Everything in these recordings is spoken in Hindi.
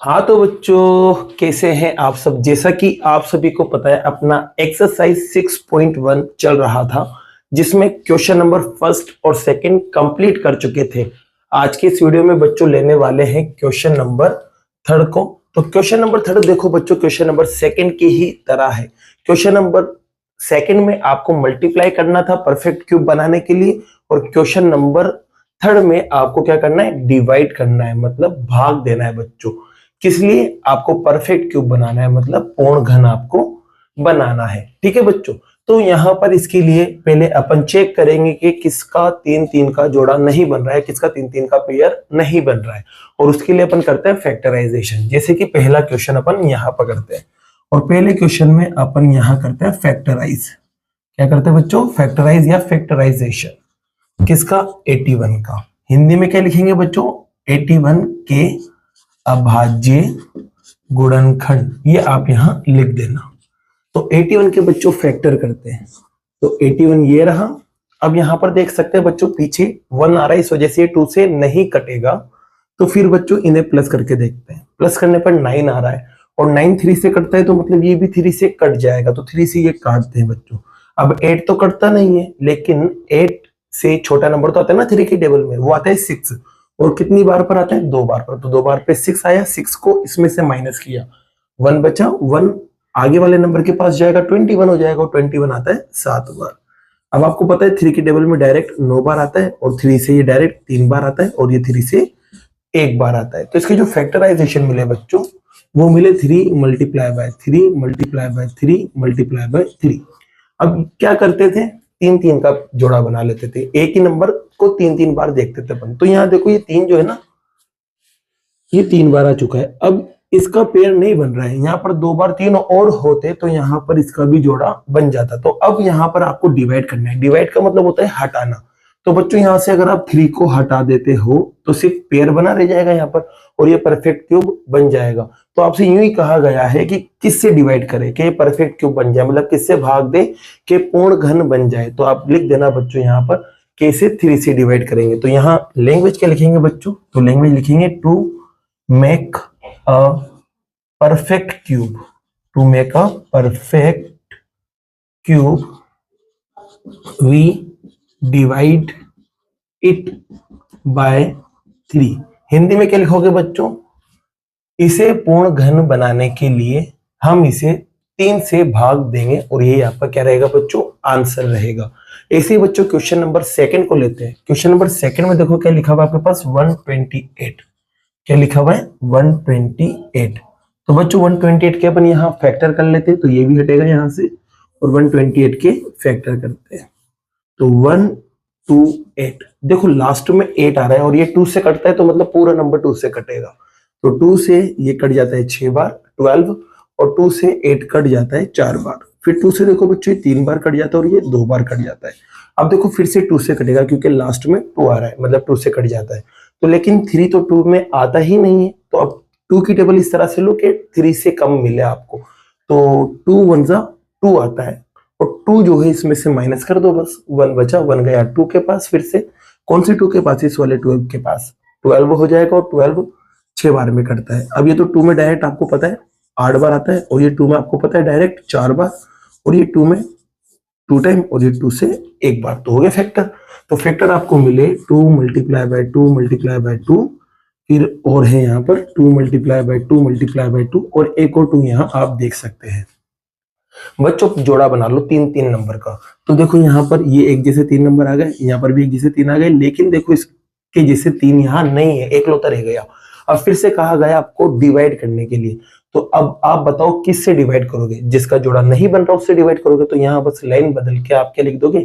हाँ तो बच्चों कैसे हैं आप सब। जैसा कि आप सभी को पता है अपना एक्सरसाइज 6.1 चल रहा था जिसमें क्वेश्चन नंबर फर्स्ट और सेकंड कंप्लीट कर चुके थे। आज के इस वीडियो में बच्चों लेने वाले हैं क्वेश्चन नंबर थर्ड को। तो क्वेश्चन नंबर थर्ड देखो बच्चों क्वेश्चन नंबर सेकंड की ही तरह है। क्वेश्चन नंबर सेकंड में आपको मल्टीप्लाई करना था परफेक्ट क्यूब बनाने के लिए, और क्वेश्चन नंबर थर्ड में आपको क्या करना है, डिवाइड करना है, मतलब भाग देना है बच्चों। किस लिए? आपको परफेक्ट क्यूब बनाना है, मतलब पूर्ण घन आपको बनाना है। ठीक है बच्चों, तो यहां पर इसके लिए पहले अपन चेक करेंगे कि किसका तीन तीन का जोड़ा नहीं बन रहा है, किसका तीन तीन का पेयर नहीं बन रहा है, और उसके लिए अपन करते हैं फैक्टराइजेशन। जैसे कि पहला क्वेश्चन अपन यहां पर करते हैं, और पहले क्वेश्चन में अपन यहां करते हैं फैक्टराइज। क्या करते हैं बच्चों? फैक्टराइज या फैक्टराइजेशन। किसका? 81 का। हिंदी में क्या लिखेंगे बच्चों? 81 के अभाज्य गुणनखंड, ये आप यहां लिख देना। तो 81 के बच्चों फैक्टर करते हैं, तो 81 ये रहा। अब यहां पर देख सकते हैं बच्चों पीछे 1 आ रहा है, इस वजह से 2 से नहीं कटेगा। तो फिर बच्चों इन्हें प्लस करके देखते हैं। प्लस करने पर 9 आ रहा है, और 9 3 से कटता है, तो मतलब ये भी 3 से कट जाएगा, तो 3 से ये काटते हैं बच्चों। अब 8 तो कटता नहीं है, लेकिन 8 से छोटा नंबर तो आता है ना 3 के टेबल में, वो आता है 6। और कितनी बार पर आता है? 2 बार पर। तो 2 बार पे 6 आया, 6 को इसमें से माइनस किया, 1 बचा। 1 आगे वाले नंबर के पास जाएगा, 21 हो जाएगा, और 21 आता है 7 बार। अब आपको पता है 3 के टेबल में डायरेक्ट 9 बार आता है, और 3 से ये डायरेक्ट 3 बार आता है, और ये 3 से 1 बार आता है। तो इसके जो फैक्टराइजेशन मिले बच्चों, वो मिले 3 multiply by 3 multiply by 3 multiply by 3। अब क्या करते थे? तीन तीन का जोड़ा बना लेते थे, एक ही नंबर को तीन तीन बार देखते थे अपन। तो यहाँ देखो ये 3 जो है ना, ये 3 बार आ चुका है। अब इसका पेयर नहीं बन रहा है, यहाँ पर 2 बार 3 और होते तो यहाँ पर इसका भी जोड़ा बन जाता। तो अब यहाँ पर आपको डिवाइड करना है। डिवाइड का मतलब होता है हटाना। तो बच्चों यहाँ से अगर आप 3 को हटा देते हो तो सिर्फ पेयर बना रह जाएगा यहाँ पर, और ये परफेक्ट क्यूब बन जाएगा। तो आपसे यूं ही कहा गया है कि किससे डिवाइड करें कि परफेक्ट क्यूब बन जाए, मतलब किससे भाग दे कि पूर्ण घन बन जाए। तो आप लिख देना बच्चों यहाँ पर कैसे 3 से डिवाइड करेंगे। तो यहाँ लैंग्वेज क्या लिखेंगे बच्चों? तो लैंग्वेज लिखेंगे to make a perfect cube. To make a perfect cube, we divide it by 3. Hindi में क्या लिखोगे बच्चों? इसे पूर्ण घन बनाने के लिए हम इसे 3 से भाग देंगे, और यही आपका क्या रहेगा बच्चों? आंसर रहेगा। ऐसे ही बच्चों क्वेश्चन नंबर सेकंड को लेते हैं। क्वेश्चन नंबर सेकंड में देखो क्या लिखा हुआ आपके पास? 128। क्या लिखा हुआ है? 128। तो बच्चों 128 के अपन यहाँ फैक्टर कर लेते हैं, तो ये भी हटेगा यहाँ से, और 128 के फैक्टर करते हैं। तो 128, देखो लास्ट में 8 आ रहा है, और ये 2 से कटता है, तो मतलब पूरा नंबर 2 से कटेगा। तो 2 से ये कट जाता है 6 बार 12, और 2 से 8 कट जाता है 4 बार। फिर 2 से देखो बच्चों 3 बार कट जाता है, और ये 2 बार कट जाता है। अब देखो फिर से 2 से कटेगा, क्योंकि लास्ट में 2 आ रहा है, मतलब 2 से कट जाता है। तो लेकिन 3 तो 2 में आता ही नहीं है, तो अब 2 की टेबल इस तरह से लो कि 3 से कम मिले आपको। तो 2 1 जा 2 आता है, और 2 जो है इसमें से माइनस कर दो, बस 1 बचा। 1 गया 2 के पास, फिर से कौन सी 2 के पास? इस वाले 12 के पास। 12 हो जाएगा, और 12 6 बार में कटता है। अब ये तो 2 में डायरेक्ट आपको पता है 8 बार आता है, और ये 2 में आपको पता है डायरेक्ट 4 बार, और ये 2 में 2 टाइम, और ये 2 से 1 बार। तो हो गया फैक्टर। तो फैक्टर आपको मिले 2 मल्टीप्लाई बाय 2 मल्टीप्लाई बाय 2, फिर और है यहाँ पर 2 मल्टीप्लाई बाय 2 मल्टीप्लाई बाय 2, और एक और 2 यहाँ आप देख सकते हैं। बच्चों जोड़ा बना लो 3 3 नंबर का। तो देखो यहाँ पर ये एक जैसे 3 नंबर आ गए, यहाँ पर भी एक जैसे 3 आ गए, लेकिन देखो इसके जैसे 3 यहाँ नहीं है, एक लौता रह गया। अब फिर से कहा गया आपको डिवाइड करने के लिए। तो अब आप बताओ किससे डिवाइड करोगे? जिसका जोड़ा नहीं बन रहा उससे डिवाइड करोगे। तो यहाँ बस लाइन बदल के आप क्या लिख दोगे?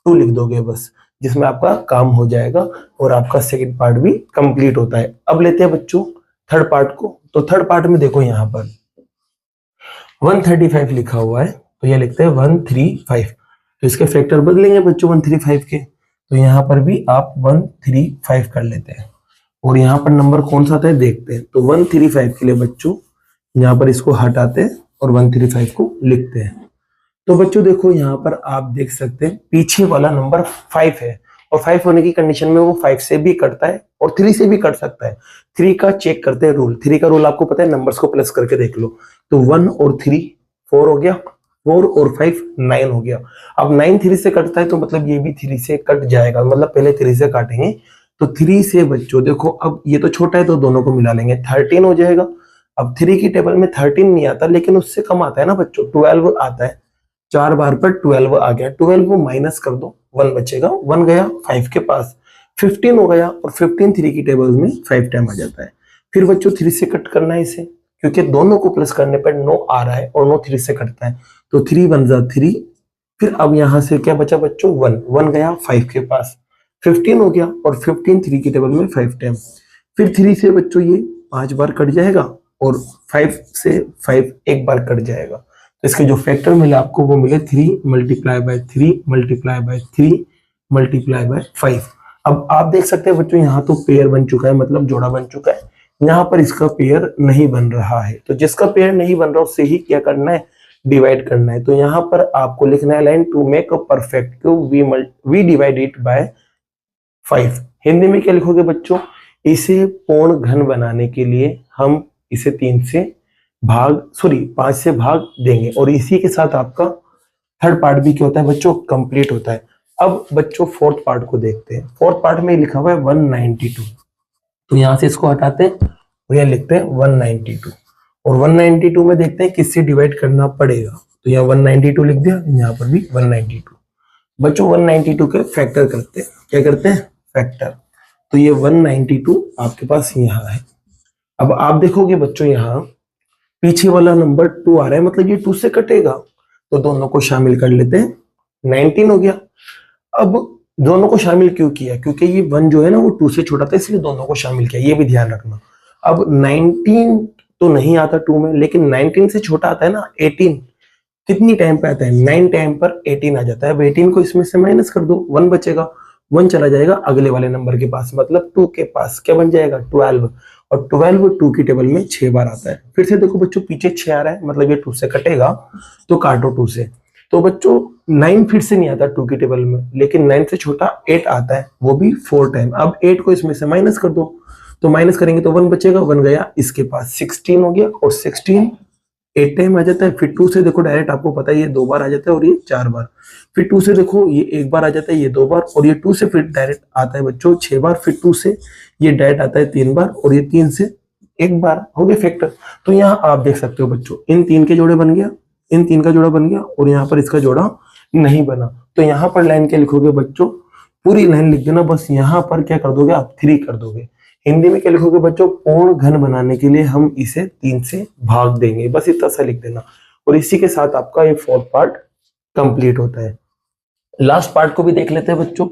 2 लिख दोगे बस, जिसमें आपका काम हो जाएगा, और आपका सेकंड पार्ट भी कंप्लीट होता है। अब लेते हैं बच्चों थर्ड पार्ट को। तो थर्ड पार्ट में देखो यहाँ पर 135 लिखा हुआ है, तो ये लिखते हैं 135। तो इसके फैक्टर बदलेंगे बच्चों 135 के। तो यहाँ पर भी आप 135 कर लेते हैं, और यहाँ पर नंबर कौन सा आता है देखते हैं। तो 135 के लिए बच्चों यहाँ पर इसको हटाते हैं, और 135 को लिखते हैं। तो बच्चों देखो यहाँ पर आप देख सकते हैं पीछे वाला नंबर 5 है, और 5 होने की कंडीशन में वो 5 से भी कटता है और 3 से भी कट सकता है। 3 का चेक करते हैं रूल। 3 का रूल आपको पता है, नंबर्स को प्लस करके देख लो। तो 1 और 3 4 हो गया, 4 और 5 9 हो गया। अब 9 3 से कटता है तो मतलब ये भी 3 से कट जाएगा, मतलब पहले 3 से काटेंगे। तो 3 से बच्चों देखो, अब ये तो छोटा है तो दोनों को मिला लेंगे, 13 हो जाएगा। अब 3 की टेबल में 13 नहीं आता, लेकिन उससे कम आता है ना बच्चों, 12 आता है। 4 बार पर 12 आ गया, 12 वो माइनस कर दो, 1 बचेगा, 1 गया 5 के पास, 15 हो गया, और 15 3 की टेबल में 5 टाइम आ जाता है। फिर बच्चों 3 से कट करना है इसे, क्योंकि दोनों को प्लस करने पर 9 आ रहा है और 9 3 से कटता है, तो 3 बन जा 3। फिर अब यहां से क्या बचा बच्चों, 1 1 गया 5 के पास, 15 हो गया, और 15 3 की टेबल में 5 टाइम। फिर 3 से बच्चों ये 5 बार कट जाएगा, और 5 से 5 एक बार कट जाएगा। तो इसके जो फैक्टर मिले आपको वो मिले 3 multiply by 3 multiply by 3 multiply by 5। अब आप देख सकते हैं बच्चों, यहाँ तो पेयर बन चुका है, मतलब जोड़ा बन चुका है। यहाँ पर इसका पेयर नहीं बन रहा है, तो जिसका पेयर नहीं बन रहा उससे ही क्या करना है, डिवाइड करना है। तो यहाँ पर आपको लिखना है line, to make a perfect we divide it by 5। Hindi में क्या लिखोगे बच्चों, इसे पूर्ण घन बनाने के लिए हम इसे 5 से भाग देंगे, और इसी के साथ आपका थर्ड पार्ट भी क्या होता है बच्चों, कंप्लीट होता है। अब बच्चों फोर्थ पार्ट को देखते हैं। फोर्थ पार्ट में लिखा हुआ है 192, तो यहां से इसको हटाते हैं और यहां लिखते हैं 192, और 192 में देखते हैं किससे डिवाइड करना पड़ेगा। तो यहाँ 192 लिख दिया, यहाँ पर भी 192। बच्चों 192 के फैक्टर करते हैं, क्या करते हैं, फैक्टर। तो ये 192 आपके पास यहाँ है। अब आप देखोगे बच्चों, यहाँ पीछे वाला नंबर 2 आ रहा है, मतलब ये 2 से कटेगा, तो दोनों को शामिल कर लेते हैं, 19 हो गया। अब दोनों को शामिल क्यों किया, क्योंकि ये 1 जो है ना वो 2 से छोटा था, इसलिए दोनों को शामिल किया, ये भी ध्यान रखना। अब 19 तो नहीं आता 2 में, लेकिन 19 से छोटा आता है ना 18। कितनी टाइम पे आता है, 9 टाइम पर 18 आ जाता है। अब 18 को इसमें से माइनस कर दो, 1 बचेगा, 1 चला जाएगा अगले वाले नंबर के पास, मतलब 2 के पास, क्या बन जाएगा 12, और 12 2 की टेबल में 6 बार आता है। फिर से देखो बच्चों, पीछे 6 आ रहा है, मतलब ये 2 से कटेगा, तो काटो 2 से। तो बच्चों 9 फिर से नहीं आता 2 की टेबल में, लेकिन 9 से छोटा 8 आता है, वो भी 4 टाइम। अब 8 को इसमें से माइनस कर दो, तो माइनस करेंगे तो 1 बचेगा, 1 गया इसके पास, 16 हो गया, और 16 8 टाइम आ जाता है। फिर 2 से देखो, डायरेक्ट आपको पता है ये 2 बार आ जाता है और ये 4 बार। फिर 2 से देखो, ये 1 बार आ जाता है, ये 2 बार, और ये 2 से फिर डायरेक्ट आता है बच्चों 6 बार। फिर 2 से ये डायरेक्ट आता है 3 बार, और ये 3 से 1 बार, हो गया फैक्टर। तो यहाँ आप देख सकते हो बच्चों, इन 3 के जोड़े बन गया, इन 3 का जोड़ा बन गया, और यहाँ पर इसका जोड़ा नहीं बना। तो यहाँ पर लाइन क्या लिखोगे बच्चों, पूरी लाइन लिख देना, बस यहाँ पर क्या कर दोगे आप, 3 कर दोगे। हिंदी में क्या लिखोगे बच्चों, पूर्ण घन बनाने के लिए हम इसे 3 से भाग देंगे, बस इतना सा लिख देना। और इसी के साथ आपका ये फोर्थ पार्ट कंप्लीट होता है। लास्ट पार्ट को भी देख लेते हैं बच्चों।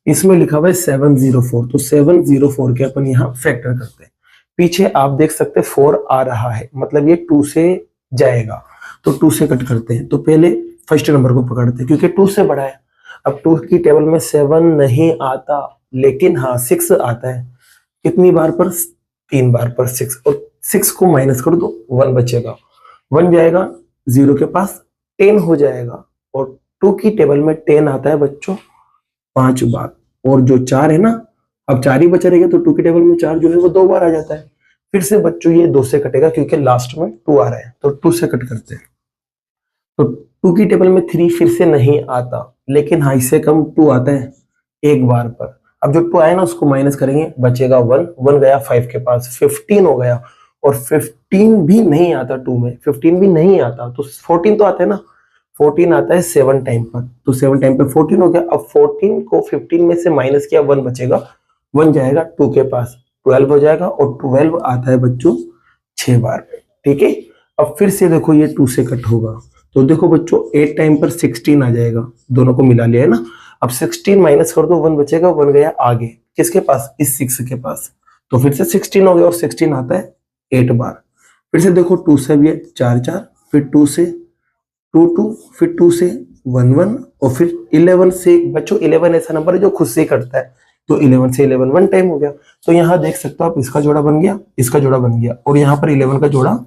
इसमें लिखा हुआ है 704, तो 704 के अपन यहाँ फैक्टर करते हैं। पीछे आप देख सकते हैं 4 आ रहा है, मतलब ये 2 से जाएगा, तो 2 से कट करते हैं। तो पहले फर्स्ट नंबर को पकड़ते हैं, क्योंकि 2 से बड़ा है। अब 2 की टेबल में 7 नहीं आता, लेकिन हाँ 6 आता है। कितनी बार पर, 3 बार पर 6, और 6 को माइनस कर दो, 1 बचेगा, 1 जाएगा 0 के पास, 10 हो जाएगा। और 2 की टेबल में 10 आता है बच्चों 5 बार, और जो 4 है ना, अब 4 ही बचा रहेगा, तो 2 की टेबल में 4 जो है वो 2 बार आ जाता है। फिर से बच्चों ये 2 से कटेगा, क्योंकि लास्ट में 2 आ रहा है, तो 2 से कट करते हैं। तो 2 की टेबल में 3 फिर से नहीं आता, लेकिन हाँ इससे कम 2 आता है 1 बार पर। अब जो 2 आया ना उसको माइनस करेंगे, बचेगा 1, 1 गया 5 के पास, 15 हो गया, और 15 भी नहीं आता 2 में, 15 भी नहीं आता, तो 14 तो आता है ना, 14 आता है 7 टाइम पर, तो 7 टाइम पर 14 हो गया। अब 14 को 15 में से माइनस किया, 1 बचेगा, 1 जाएगा 2 के पास, 12 हो जाएगा, और 12 आता है बच्चों 6 बार, ठीक है। अब फिर से देखो ये 2 से कट होगा, तो देखो बच्चों 8 टाइम पर 16 आ जाएगा, दोनों को मिला लिया है ना। अब 16 माइनस कर दो, 1 बचेगा, 1 गया आगे, किसके पास, इस 6 के पास, तो फिर से 16 हो गया, और 16 आता है 8 बार। फिर से देखो 2 से भी 4 4, फिर 2 से 2 2, फिर 2 से 1 1, और फिर 11 से बच्चों 11 ऐसा नंबर है जो खुद से कटता है, तो 11 से 11 1 टाइम हो गया। तो यहाँ देख सकते हो आप, इसका जोड़ा बन गया, इसका जोड़ा बन गया, और यहाँ पर 11 का जोड़ा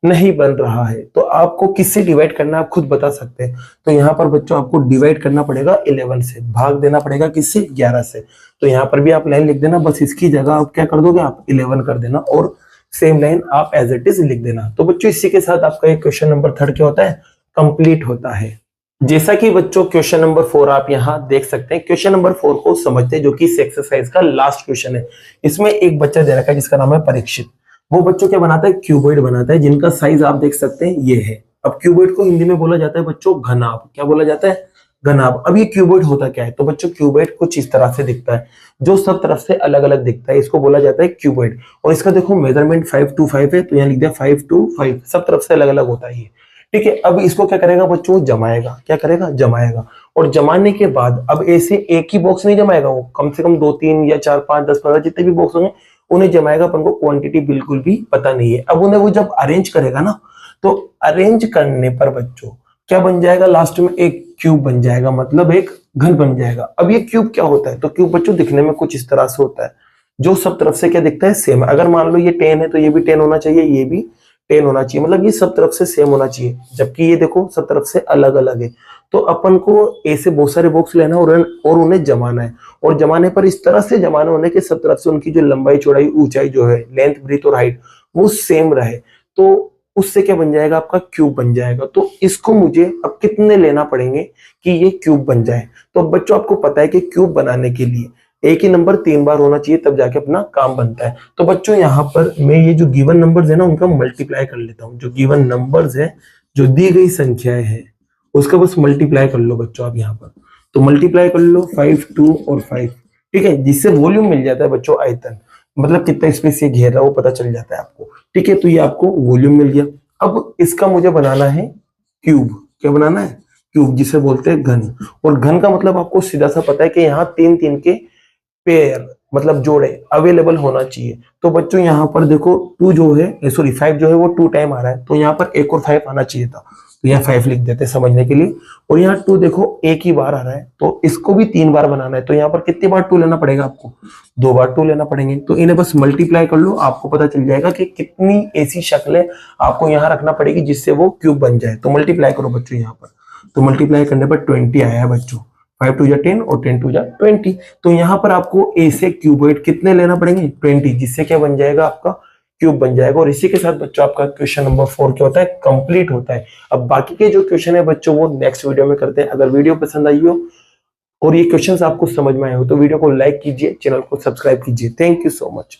नहीं बन रहा है। तो आपको किससे डिवाइड करना है आप खुद बता सकते हैं। तो यहाँ पर बच्चों आपको डिवाइड करना पड़ेगा 11 से, भाग देना पड़ेगा किससे, 11 से। तो यहाँ पर भी आप लाइन लिख देना, बस इसकी जगह आप क्या कर दोगे, आप 11 कर देना और सेम लाइन आप एज इट इज लिख देना। तो बच्चों इसी के साथ आपका एक क्वेश्चन नंबर 3 क्या होता है, कंप्लीट होता है। जैसा कि बच्चों क्वेश्चन नंबर 4 आप यहाँ देख सकते हैं। क्वेश्चन नंबर 4 को समझते हैं, जो कि इस एक्सरसाइज का लास्ट क्वेश्चन है। इसमें एक बच्चा दे रखा है जिसका नाम है परीक्षित। वो बच्चों क्या बनाता है, क्यूबॉइड बनाता है, जिनका साइज आप देख सकते हैं ये है। अब क्यूबॉइड को हिंदी में बोला जाता है बच्चों घनाभ। क्या बोला जाता है, घनाभ। अब ये क्यूबॉइड होता क्या है, तो बच्चों क्यूबॉइड कुछ इस तरह से दिखता है, जो सब तरफ से अलग अलग दिखता है, इसको बोला जाता है क्यूबॉइड। और इसका देखो मेजरमेंट 5 to 5 है, तो यहाँ लिख दिया 5 to 5, सब तरफ से अलग अलग होता है ये। ठीक है, अब इसको क्या करेगा बच्चों, जमाएगा। क्या करेगा, जमाएगा। और जमाने के बाद अब ऐसे एक ही बॉक्स नहीं जमाएगा, वो कम से कम 2 3 या 4 5 10 15 जितने भी बॉक्स होंगे उन्हें जमाएगा। अपन को क्वांटिटी बिल्कुल भी पता नहीं है। अब उन्हें वो जब अरेंज करेगा ना, तो अरेंज करने पर बच्चों क्या बन जाएगा, लास्ट में एक क्यूब बन जाएगा, मतलब एक घन बन जाएगा। अब ये क्यूब क्या होता है, तो क्यूब बच्चों दिखने में कुछ इस तरह से होता है, जो सब तरफ से क्या दिखता है, सेम। अगर मान लो ये 10 है तो ये भी 10 होना चाहिए, ये भी 10 होना चाहिए, मतलब ये सब तरफ से सेम होना चाहिए। जबकि ये देखो सब तरफ से अलग अलग है। तो अपन को ऐसे बहुत सारे बॉक्स लेना और उन्हें जमाना है। और जमाने पर इस तरह से जमाना होने के सब तरफ से उनकी जो लंबाई चौड़ाई ऊंचाई जो है, लेंथ ब्रीथ और हाइट, वो सेम रहे। तो उससे क्या बन जाएगा, आपका क्यूब बन जाएगा। तो इसको मुझे अब कितने लेना पड़ेंगे कि ये क्यूब बन जाए। तो बच्चों आपको पता है कि क्यूब बनाने के लिए एक ही नंबर 3 बार होना चाहिए, तब जाके अपना काम बनता है। तो बच्चों यहाँ पर मैं ये जो गिवन नंबर्स है ना, उनका मल्टीप्लाई कर लेता हूँ। जो गिवन नंबर्स है, जो दी गई संख्याएं हैं, उसका बस मल्टीप्लाई कर लो बच्चों आप यहाँ पर। तो मल्टीप्लाई कर लो 5 2 और 5, ठीक है, जिससे वॉल्यूम मिल जाता है बच्चों, आयतन, मतलब कितना स्पेस ये घेर रहा है वो पता चल जाता है आपको। ठीक है, तो ये आपको वॉल्यूम मिल गया। अब इसका मुझे बनाना है क्यूब। क्या बनाना है, क्यूब, जिसे बोलते हैं घन। और घन का मतलब आपको सीधा सा पता है कि यहाँ 3 3 के पेयर, मतलब जोड़े अवेलेबल होना चाहिए। तो बच्चों यहाँ पर देखो 2 जो है, सॉरी 5 जो है वो 2 टाइम आ रहा है, तो यहाँ पर एक और 5 आना चाहिए था, तो यहाँ 5 लिख देते समझने के लिए। और यहाँ 2 देखो एक ही बार आ रहा है, तो इसको भी 3 बार बनाना है। तो यहाँ पर कितनी बार 2 लेना पड़ेगा आपको, 2 बार 2 लेना पड़ेंगे। तो इन्हें बस मल्टीप्लाई कर लो, आपको पता चल जाएगा कि कितनी ऐसी शक्लें आपको यहाँ रखना पड़ेगी जिससे वो क्यूब बन जाए। तो मल्टीप्लाई करो बच्चों यहाँ पर। तो मल्टीप्लाई करने पर 20 आया है बच्चों। 5 2 10 और 10 2 20। तो यहाँ पर आपको ऐसे क्यूबॉइड कितने लेना पड़ेंगे, 20, जिससे क्या बन जाएगा, आपका क्यूब बन जाएगा। और इसी के साथ बच्चों आपका क्वेश्चन नंबर 4 क्या होता है, कंप्लीट होता है। अब बाकी के जो क्वेश्चन है बच्चों वो नेक्स्ट वीडियो में करते हैं। अगर वीडियो पसंद आई हो और ये क्वेश्चंस आपको समझ में आए हो तो वीडियो को लाइक कीजिए, चैनल को सब्सक्राइब कीजिए। Thank you so much.